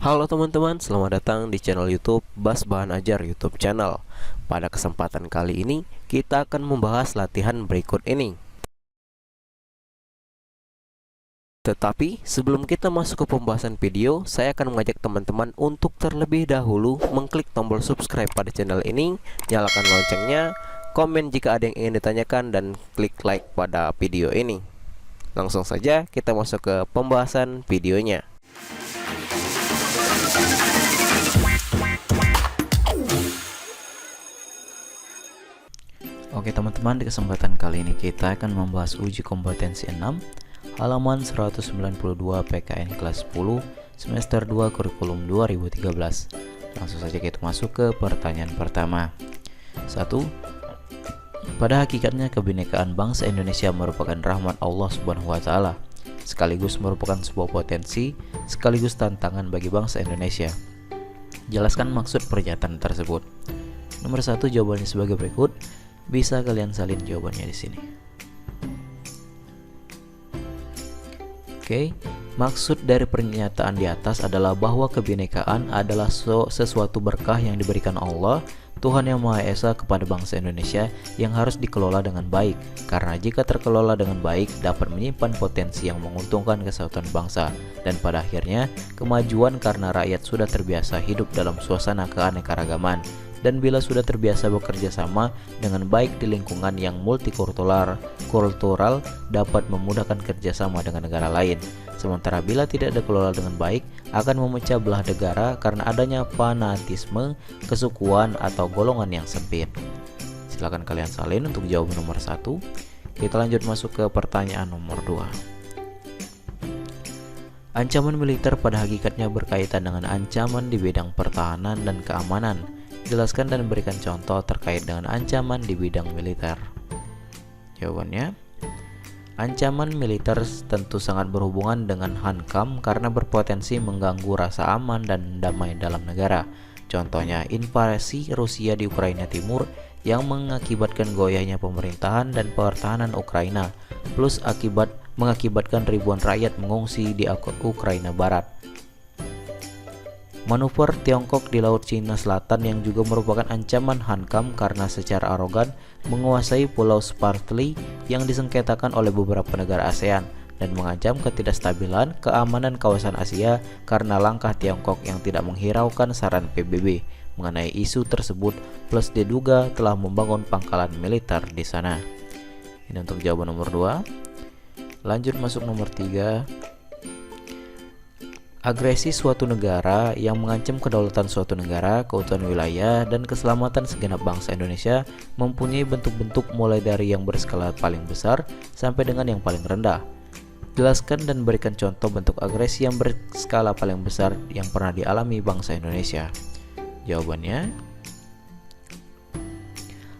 Halo teman-teman, selamat datang di channel YouTube Bas Bahan Ajar YouTube channel. Pada kesempatan kali ini, kita akan membahas latihan berikut ini. Tetapi, sebelum kita masuk ke pembahasan video, saya akan mengajak teman-teman untuk terlebih dahulu mengklik tombol subscribe pada channel ini, nyalakan loncengnya, komen jika ada yang ingin ditanyakan, dan klik like pada video ini. Langsung saja kita masuk ke pembahasan videonya. Oke teman-teman, di kesempatan kali ini kita akan membahas uji kompetensi 6 halaman 192 PKN kelas 10 semester 2 kurikulum 2013. Langsung saja kita masuk ke pertanyaan pertama. 1. Pada hakikatnya kebinekaan bangsa Indonesia merupakan rahmat Allah Subhanahu wa taala, sekaligus merupakan sebuah potensi sekaligus tantangan bagi bangsa Indonesia. Jelaskan maksud pernyataan tersebut. Nomor 1, jawabannya sebagai berikut. Bisa kalian salin jawabannya di sini. Oke, maksud dari pernyataan di atas adalah bahwa kebinekaan adalah sesuatu berkah yang diberikan Allah, Tuhan Yang Maha Esa, kepada bangsa Indonesia yang harus dikelola dengan baik. Karena jika terkelola dengan baik, dapat menyimpan potensi yang menguntungkan kesatuan bangsa dan pada akhirnya kemajuan karena rakyat sudah terbiasa hidup dalam suasana keanekaragaman. Dan bila sudah terbiasa bekerja sama dengan baik di lingkungan yang multikultural, dapat memudahkan kerjasama dengan negara lain. Sementara bila tidak dikelola dengan baik, akan memecah belah negara karena adanya fanatisme, kesukuan, atau golongan yang sempit. Silakan kalian salin untuk jawaban nomor 1. Kita lanjut masuk ke pertanyaan nomor 2. Ancaman militer pada hakikatnya berkaitan dengan ancaman di bidang pertahanan dan keamanan. Jelaskan dan berikan contoh terkait dengan ancaman di bidang militer. Jawabannya, ancaman militer tentu sangat berhubungan dengan hankam karena berpotensi mengganggu rasa aman dan damai dalam negara. Contohnya, invasi Rusia di Ukraina Timur yang mengakibatkan goyahnya pemerintahan dan pertahanan Ukraina, plus mengakibatkan ribuan rakyat mengungsi di Ukraina Barat. Manuver Tiongkok di Laut Cina Selatan yang juga merupakan ancaman hankam karena secara arogan menguasai Pulau Spratly yang disengketakan oleh beberapa negara ASEAN dan mengancam ketidakstabilan keamanan kawasan Asia karena langkah Tiongkok yang tidak menghiraukan saran PBB mengenai isu tersebut, plus diduga telah membangun pangkalan militer di sana. Ini untuk jawaban nomor 2. Lanjut masuk nomor 3. Agresi suatu negara yang mengancam kedaulatan suatu negara, keutuhan wilayah, dan keselamatan segenap bangsa Indonesia mempunyai bentuk-bentuk mulai dari yang berskala paling besar sampai dengan yang paling rendah. Jelaskan dan berikan contoh bentuk agresi yang berskala paling besar yang pernah dialami bangsa Indonesia. Jawabannya,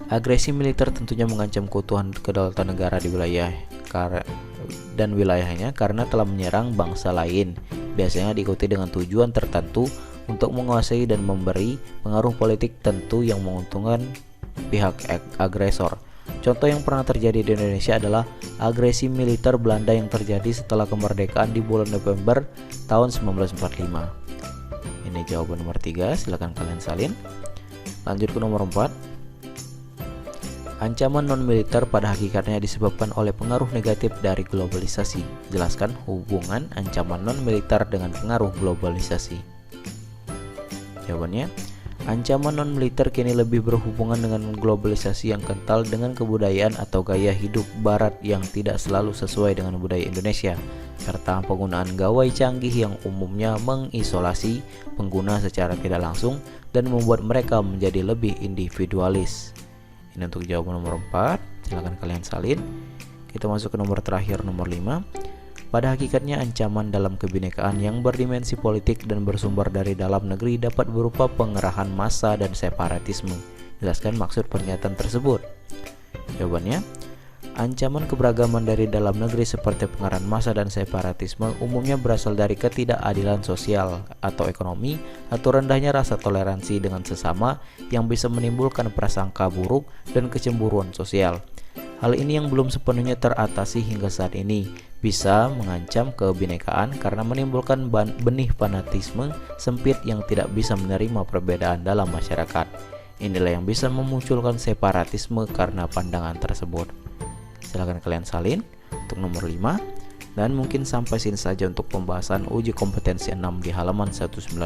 agresi militer tentunya mengancam keutuhan kedaulatan negara di wilayah dan wilayahnya karena telah menyerang bangsa lain, biasanya diikuti dengan tujuan tertentu untuk menguasai dan memberi pengaruh politik tentu yang menguntungkan pihak agresor. Contoh yang pernah terjadi di Indonesia adalah agresi militer Belanda yang terjadi setelah kemerdekaan di bulan November tahun 1945. Ini jawaban nomor 3, silakan kalian salin. Lanjut ke nomor 4. Ancaman non-militer pada hakikatnya disebabkan oleh pengaruh negatif dari globalisasi. Jelaskan hubungan ancaman non-militer dengan pengaruh globalisasi. Jawabannya, ancaman non-militer kini lebih berhubungan dengan globalisasi yang kental dengan kebudayaan atau gaya hidup barat yang tidak selalu sesuai dengan budaya Indonesia, serta penggunaan gawai canggih yang umumnya mengisolasi pengguna secara tidak langsung dan membuat mereka menjadi lebih individualis. Ini untuk jawaban nomor 4. Silahkan kalian salin. Kita masuk ke nomor terakhir, nomor 5. Pada hakikatnya ancaman dalam kebinekaan yang berdimensi politik dan bersumber dari dalam negeri dapat berupa pengerahan massa dan separatisme. Jelaskan maksud pernyataan tersebut. Jawabannya, ancaman keberagaman dari dalam negeri seperti pengerahan massa dan separatisme umumnya berasal dari ketidakadilan sosial atau ekonomi atau rendahnya rasa toleransi dengan sesama yang bisa menimbulkan prasangka buruk dan kecemburuan sosial. Hal ini yang belum sepenuhnya teratasi hingga saat ini, bisa mengancam kebinekaan karena menimbulkan benih fanatisme sempit yang tidak bisa menerima perbedaan dalam masyarakat. Inilah yang bisa memunculkan separatisme karena pandangan tersebut. Silahkan kalian salin untuk nomor 5. Dan mungkin sampai sini saja untuk pembahasan uji kompetensi 6 di halaman 192.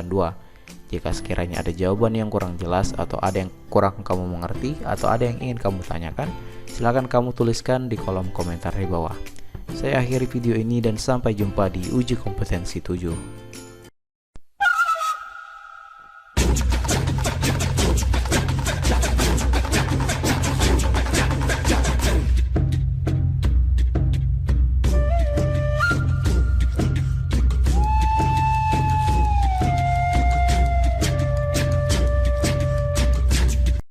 Jika sekiranya ada jawaban yang kurang jelas atau ada yang kurang kamu mengerti atau ada yang ingin kamu tanyakan, silakan kamu tuliskan di kolom komentar di bawah. Saya akhiri video ini dan sampai jumpa di uji kompetensi 7.